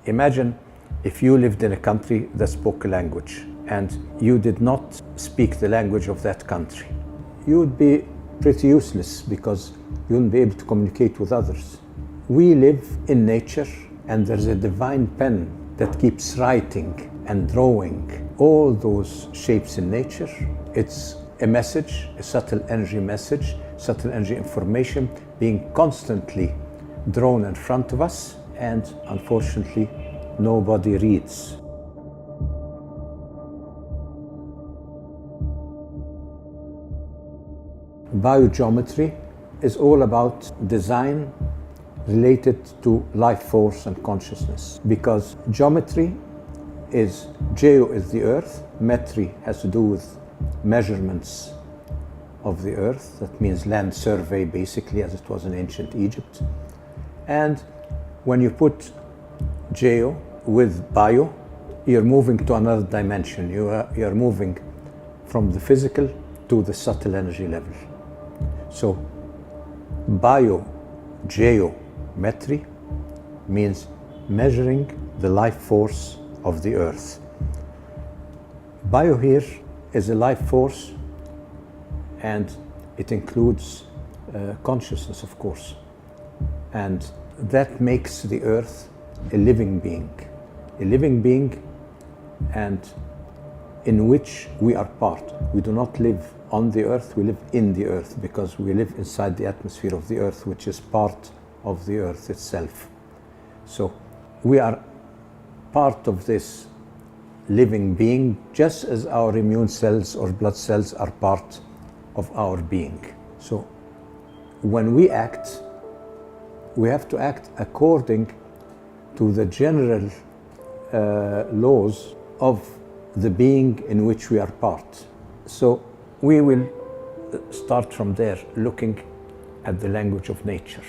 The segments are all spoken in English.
Imagine if you lived in a country that spoke a language and you did not speak the language of that country. You would be pretty useless because you wouldn't be able to communicate with others. We live in nature, and there's a divine pen that keeps writing and drawing all those shapes in nature. It's a message, a subtle energy message, subtle energy information being constantly drawn in front of us, and unfortunately nobody reads. Biogeometry is all about design related to life force and consciousness, because geometry is, geo is the earth, metry has to do with measurements of the earth, that means land survey basically, as it was in ancient Egypt. And when you put geo with bio, you're moving to another dimension. You're moving from the physical to the subtle energy level. So biogeometry means measuring the life force of the earth. Bio here is a life force, and it includes consciousness, of course. And that makes the earth a living being and in which we are part. We do not live on the earth, we live in the earth, because we live inside the atmosphere of the earth, which is part of the earth itself. So we are part of this living being, just as our immune cells or blood cells are part of our being. So when we act, we have to act according to the general laws of the being in which we are part. So we will start from there, looking at the language of nature.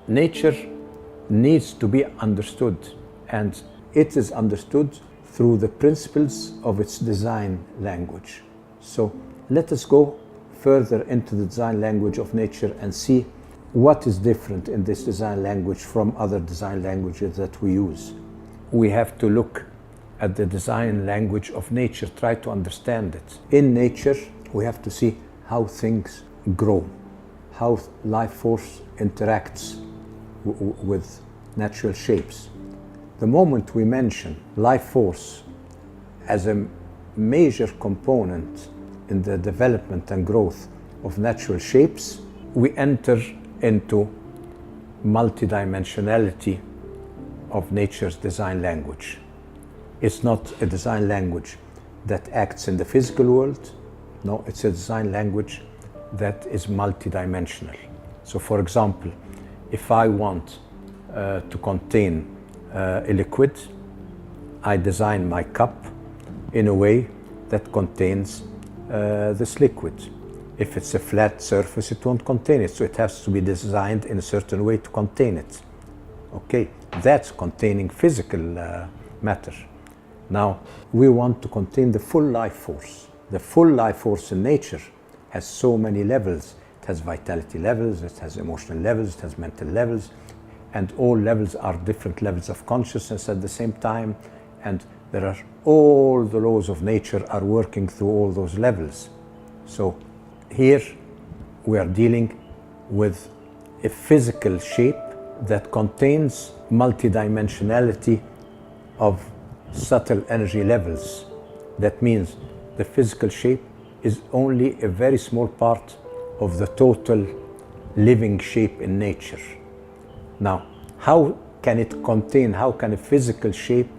Nature needs to be understood, and it is understood through the principles of its design language. So let us go further into the design language of nature and see what is different in this design language from other design languages that we use. We have to look at the design language of nature, try to understand it. In nature, we have to see how things grow, how life force interacts with natural shapes. The moment we mention life force as a major component in the development and growth of natural shapes, we enter into multidimensionality of nature's design language. It's not a design language that acts in the physical world. No, it's a design language that is multidimensional. So for example, if I want to contain a liquid, I design my cup in a way that contains this liquid. If it's a flat surface, it won't contain it, so it has to be designed in a certain way to contain it. Okay, that's containing physical matter. Now, we want to contain the full life force. The full life force in nature has so many levels. It has vitality levels, it has emotional levels, it has mental levels, and all levels are different levels of consciousness at the same time, and there are all the laws of nature are working through all those levels. So here we are dealing with a physical shape that contains multidimensionality of subtle energy levels. That means the physical shape is only a very small part of the total living shape in nature. Now, how can a physical shape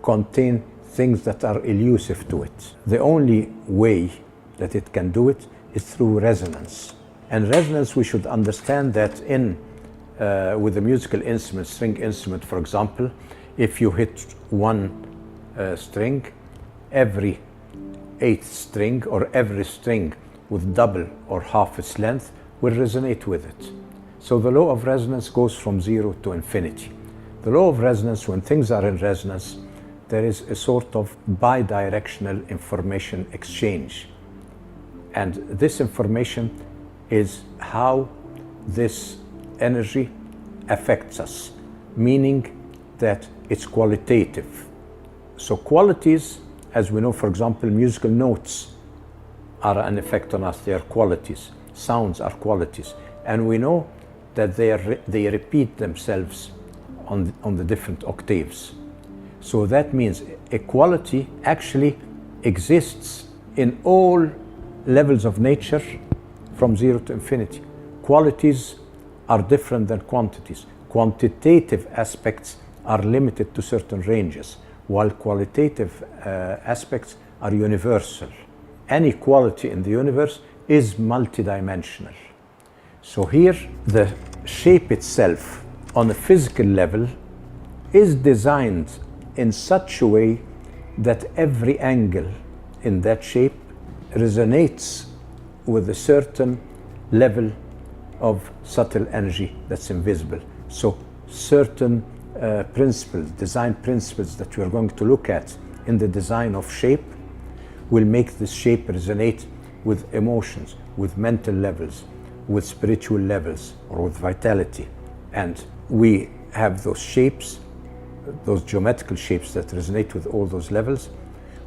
contain things that are elusive to it? The only way that it can do it is through resonance. And resonance, we should understand that with a musical instrument, string instrument, for example, if you hit one string, every eighth string or every string with double or half its length will resonate with it. So the law of resonance goes from 0 to infinity. The law of resonance, when things are in resonance, there is a sort of bidirectional information exchange. And this information is how this energy affects us, meaning that it's qualitative. So qualities, as we know, for example, musical notes are an effect on us. They are qualities. Sounds are qualities. And we know that they repeat themselves on the different octaves. So that means a quality actually exists in all levels of nature from 0 to infinity. Qualities are different than quantities. Quantitative aspects are limited to certain ranges, while qualitative aspects are universal. Any quality in the universe is multidimensional. So here, the shape itself on a physical level is designed in such a way that every angle in that shape resonates with a certain level of subtle energy that's invisible. So certain design principles that we are going to look at in the design of shape will make this shape resonate with emotions, with mental levels, with spiritual levels, or with vitality. And we have those shapes, those geometrical shapes that resonate with all those levels.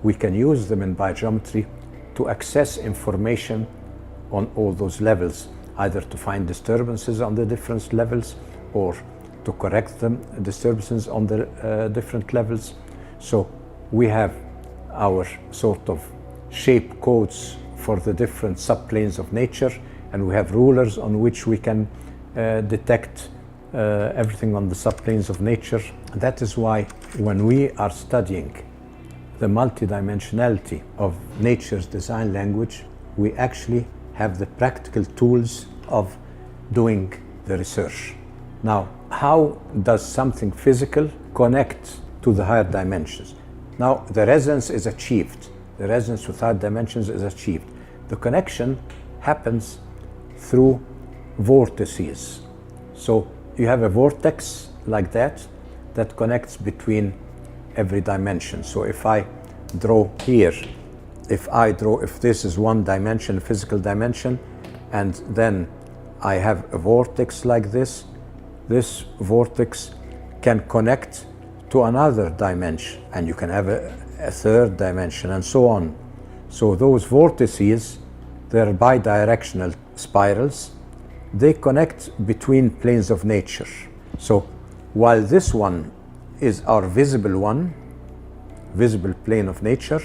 We can use them in biogeometry to access information on all those levels, either to find disturbances on the different levels or to correct them, disturbances on the different levels. So we have our sort of shape codes for the different subplanes of nature, and we have rulers on which we can detect everything on the subplanes of nature. That is why when we are studying the multidimensionality of nature's design language, we actually have the practical tools of doing the research. Now, how does something physical connect to the higher dimensions? Now, the resonance is achieved. The resonance with higher dimensions is achieved. The connection happens through vortices. So you have a vortex like that connects between every dimension. So if I draw here, if this is one dimension, physical dimension, and then I have a vortex like this vortex can connect to another dimension, and you can have a third dimension, and so on. So those vortices, they're bidirectional spirals. They connect between planes of nature. So while this one is our visible plane of nature,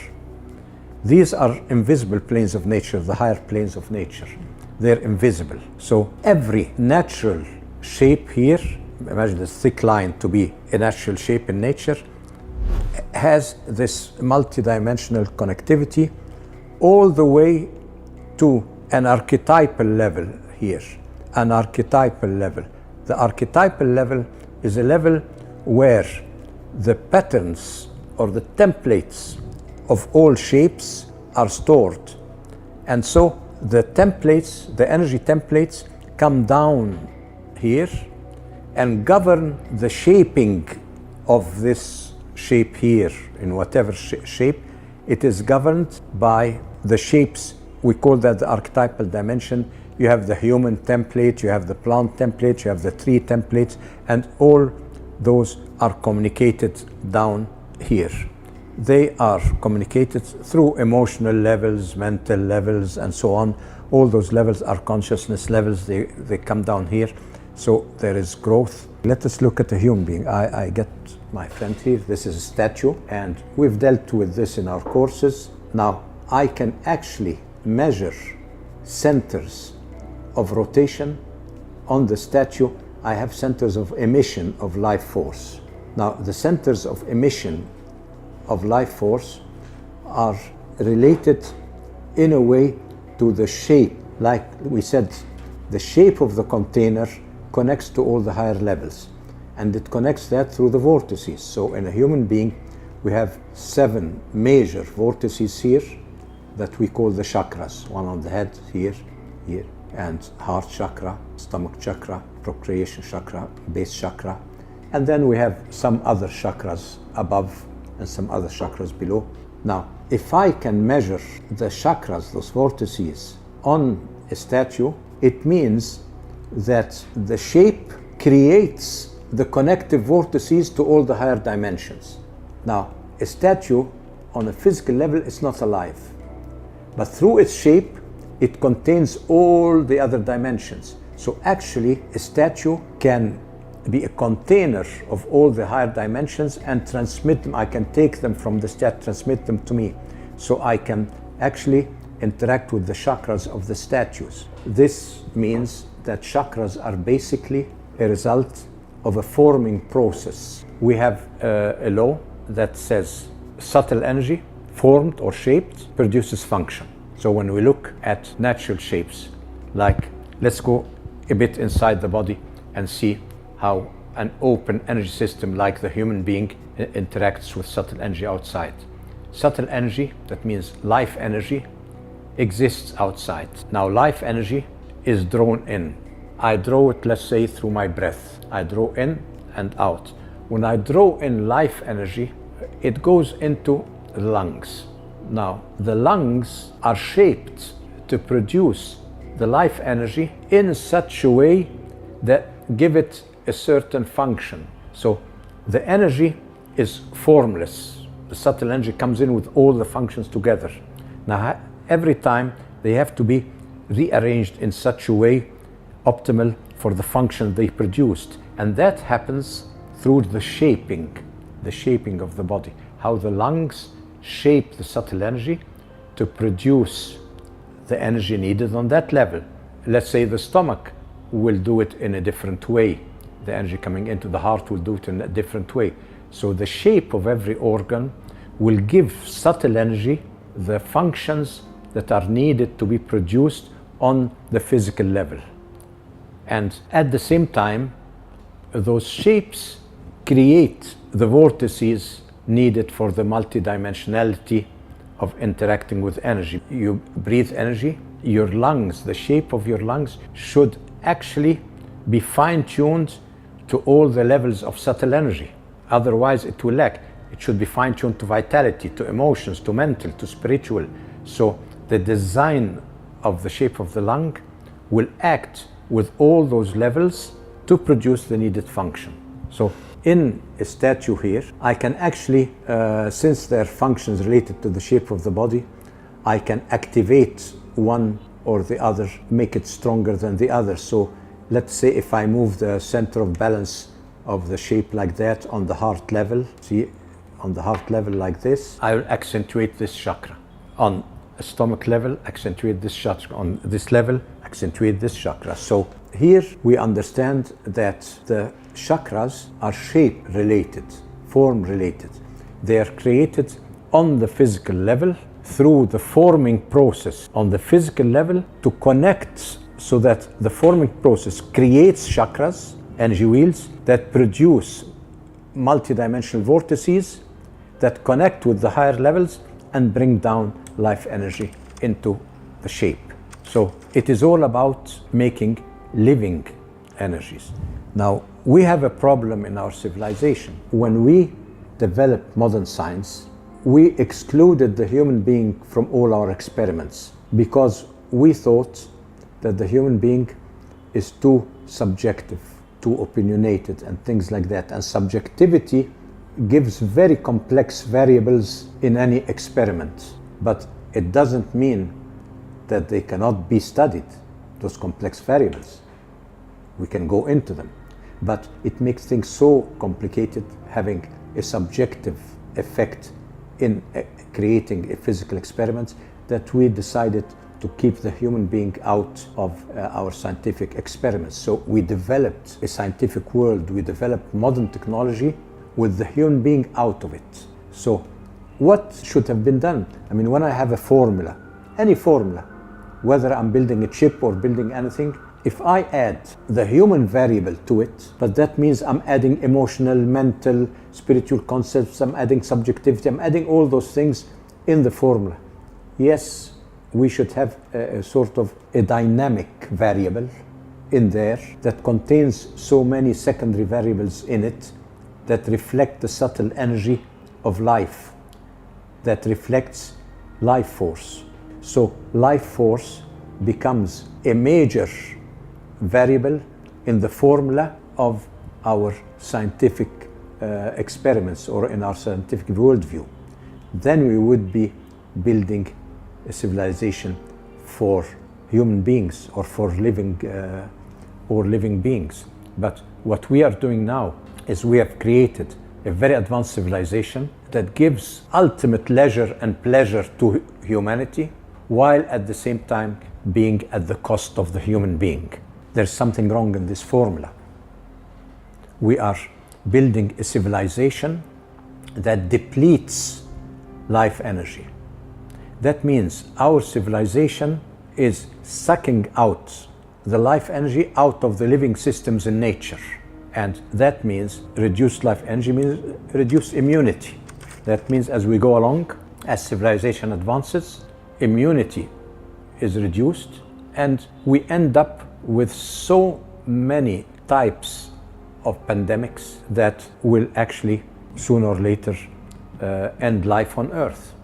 these are invisible planes of nature, the higher planes of nature. They're invisible. So every natural shape here, imagine this thick line to be a natural shape in nature, has this multidimensional connectivity all the way to an archetypal level here, an archetypal level. The archetypal level is a level where the patterns or the templates of all shapes are stored. And so the templates, the energy templates, come down here and govern the shaping of this shape here in whatever shape. It is governed by the shapes. We call that the archetypal dimension. You have the human template, you have the plant template, you have the tree templates, and all those are communicated down here. They are communicated through emotional levels, mental levels, and so on. All those levels are consciousness levels. They come down here. So there is growth. Let us look at a human being. I get my friend here. This is a statue, and we've dealt with this in our courses. Now, I can actually measure centers of rotation on the statue. I have centers of emission of life force. Now, the centers of emission of life force are related in a way to the shape. Like we said, the shape of the container connects to all the higher levels, and it connects that through the vortices. So in a human being, we have 7 major vortices here that we call the chakras. One on the head, here, and heart chakra, stomach chakra, procreation chakra, base chakra. And then we have some other chakras above and some other chakras below. Now, if I can measure the chakras, those vortices, on a statue, it means that the shape creates the connective vortices to all the higher dimensions. Now, a statue on a physical level is not alive, but through its shape, it contains all the other dimensions. So actually, a statue can be a container of all the higher dimensions and transmit them. I can take them from the statue, transmit them to me. So I can actually interact with the chakras of the statues. This means that chakras are basically a result of a forming process. We have a law that says subtle energy, formed or shaped, produces function. So when we look at natural shapes, like let's go a bit inside the body and see how an open energy system like the human being interacts with subtle energy outside. Subtle energy, that means life energy, exists outside. Now life energy is drawn in. I draw it, let's say, through my breath. I draw in and out. When I draw in life energy, it goes into the lungs. Now, the lungs are shaped to produce the life energy in such a way that give it a certain function. So the energy is formless. The subtle energy comes in with all the functions together. Now, every time they have to be rearranged in such a way optimal for the function they produced. And that happens through the shaping of the body, how the lungs shape the subtle energy to produce the energy needed on that level. Let's say the stomach will do it in a different way. The energy coming into the heart will do it in a different way. So the shape of every organ will give subtle energy the functions that are needed to be produced on the physical level. And at the same time, those shapes create the vortices needed for the multidimensionality of interacting with energy. You breathe energy, your lungs, the shape of your lungs should actually be fine-tuned to all the levels of subtle energy. Otherwise it will lack. It should be fine-tuned to vitality, to emotions, to mental, to spiritual. So the design of the shape of the lung will act with all those levels to produce the needed function. So in a statue here, I can actually, since their functions related to the shape of the body, I can activate one or the other, make it stronger than the other. So let's say if I move the center of balance of the shape like that on the heart level, see, on the heart level like this, I will accentuate this chakra. On a stomach level, accentuate this chakra. On this level, accentuate this chakra. So here we understand that the chakras are shape related, form related. They are created on the physical level through the forming process on the physical level to connect, so that the forming process creates chakras, energy wheels, that produce multidimensional vortices that connect with the higher levels and bring down life energy into the shape. So it is all about making living energies. Now, we have a problem in our civilization. When we developed modern science, we excluded the human being from all our experiments because we thought that the human being is too subjective, too opinionated, and things like that. And subjectivity gives very complex variables in any experiment. But it doesn't mean that they cannot be studied, those complex variables. We can go into them. But it makes things so complicated having a subjective effect in creating a physical experiment that we decided to keep the human being out of our scientific experiments. So we developed a scientific world, we developed modern technology with the human being out of it. So what should have been done? I mean, when I have a formula, any formula, whether I'm building a chip or building anything, if I add the human variable to it, but that means I'm adding emotional, mental, spiritual concepts, I'm adding subjectivity, I'm adding all those things in the formula. Yes, we should have a sort of a dynamic variable in there that contains so many secondary variables in it that reflect the subtle energy of life, that reflects life force. So life force becomes a major variable in the formula of our scientific experiments or in our scientific worldview, then we would be building a civilization for human beings or for living beings. But what we are doing now is we have created a very advanced civilization that gives ultimate leisure and pleasure to humanity, while at the same time being at the cost of the human being. There's something wrong in this formula. We are building a civilization that depletes life energy. That means our civilization is sucking out the life energy out of the living systems in nature. And that means reduced life energy means reduced immunity. That means as we go along, as civilization advances, immunity is reduced, and we end up with so many types of pandemics that will actually sooner or later end life on Earth.